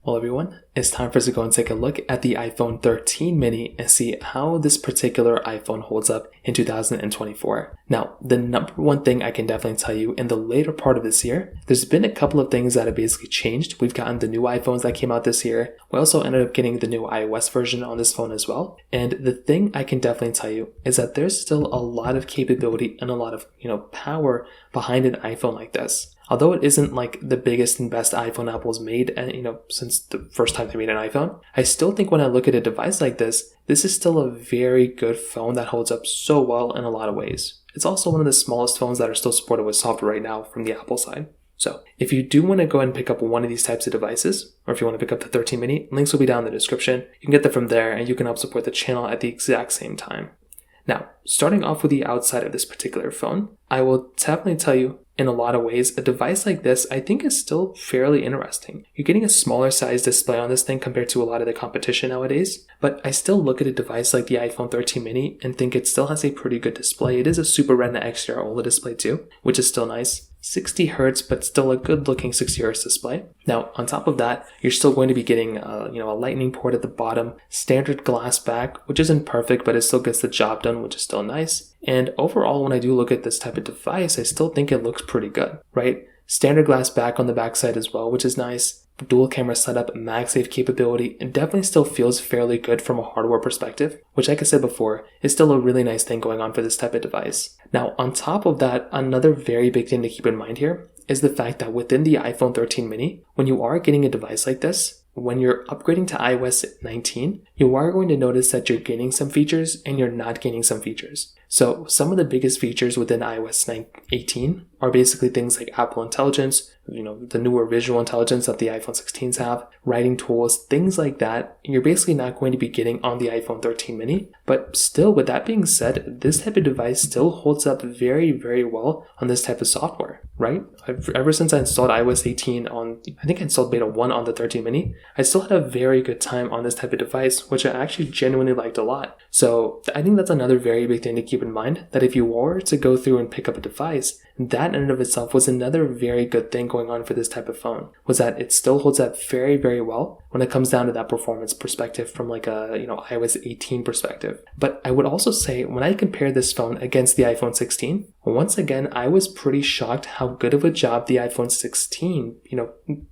Well, everyone, it's time for us to go and take a look at the iPhone 13 mini and see how this particular iPhone holds up in 2024. Now, the number one thing I can definitely tell you in the later part of this year, there's been a couple of things that have basically changed. We've gotten the new iPhones that came out this year. We also ended up getting the new iOS version on this phone as well. And the thing I can definitely tell you is that there's still a lot of capability and a lot of, power behind an iPhone like this. Although it isn't like the biggest and best iPhone Apple's made, and since the first time they made an iPhone, I still think when I look at a device like this is still a very good phone that holds up so well in a lot of ways. It's also one of the smallest phones that are still supported with software right now from the Apple side. So if you do want to go ahead and pick up one of these types of devices, or if you want to pick up the 13 mini, links will be down in the description. You can get them from there and you can help support the channel at the exact same time. Now, starting off with the outside of this particular phone, I will definitely tell you, in a lot of ways, a device like this I think is still fairly interesting. You're getting a smaller size display on this thing compared to a lot of the competition nowadays, but I still look at a device like the iPhone 13 mini and think it still has a pretty good display. It is a Super Retina XDR OLED display too, which is still nice. 60 Hz, but still a good looking 60 Hz display. Now, on top of that, you're still going to be getting a lightning port at the bottom, standard glass back, which isn't perfect, but it still gets the job done, which is still nice. And overall, when I do look at this type of device, I still think it looks pretty good, right? Standard glass back on the backside as well, which is nice. Dual camera setup, MagSafe capability, and definitely still feels fairly good from a hardware perspective, which like I said before, is still a really nice thing going on for this type of device. Now, on top of that, another very big thing to keep in mind here is the fact that within the iPhone 13 mini, when you are getting a device like this, when you're upgrading to iOS 19, you are going to notice that you're gaining some features and you're not gaining some features. So some of the biggest features within iOS 18 are basically things like Apple Intelligence, the newer visual intelligence that the iPhone 16s have, writing tools, things like that. You're basically not going to be getting on the iPhone 13 mini. But still, with that being said, this type of device still holds up very, very well on this type of software, right? Ever since I installed iOS 18 I think I installed beta 1 on the 13 mini, I still had a very good time on this type of device, which I actually genuinely liked a lot. So I think that's another very big thing to keep in mind, that if you were to go through and pick up a device, that in and of itself was another very good thing going on for this type of phone, was that it still holds up very, very well when it comes down to that performance perspective from like a iOS 18 perspective. But I would also say when I compare this phone against the iPhone 16, once again, I was pretty shocked how good of a job the iPhone 16,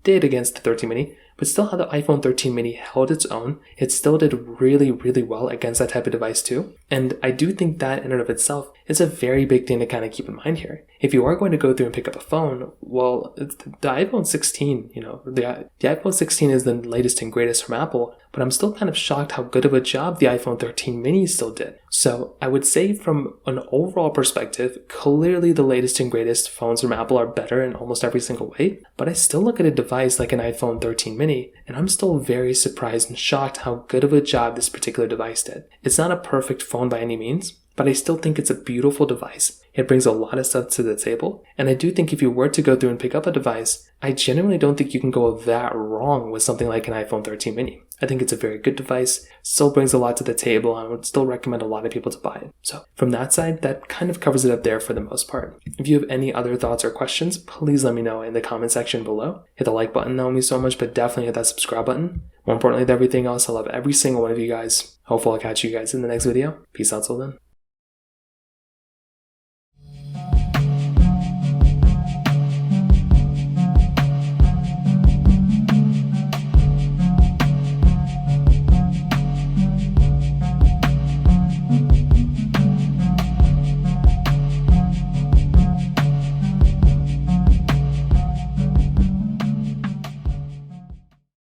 did against the 13 mini, but still how the iPhone 13 mini held its own. It still did really, really well against that type of device too. And I do think that in and of itself is a very big thing to kind of keep in mind here. If you are going to go through and pick up a phone, well, the iPhone 16, the iPhone 16 is the latest and greatest from Apple, but I'm still kind of shocked how good of a job the iPhone 13 mini still did. So I would say from an overall perspective, clearly the latest and greatest phones from Apple are better in almost every single way, but I still look at a device like an iPhone 13 mini, and I'm still very surprised and shocked how good of a job this particular device did. It's not a perfect phone by any means, but I still think it's a beautiful device. It brings a lot of stuff to the table, and I do think if you were to go through and pick up a device, I genuinely don't think you can go that wrong with something like an iPhone 13 mini. I think it's a very good device, still brings a lot to the table, and I would still recommend a lot of people to buy it. So from that side, that kind of covers it up there for the most part. If you have any other thoughts or questions, please let me know in the comment section below. Hit the like button, that would mean so much, but definitely hit that subscribe button. More importantly than everything else, I love every single one of you guys. Hopefully I'll catch you guys in the next video. Peace out till then.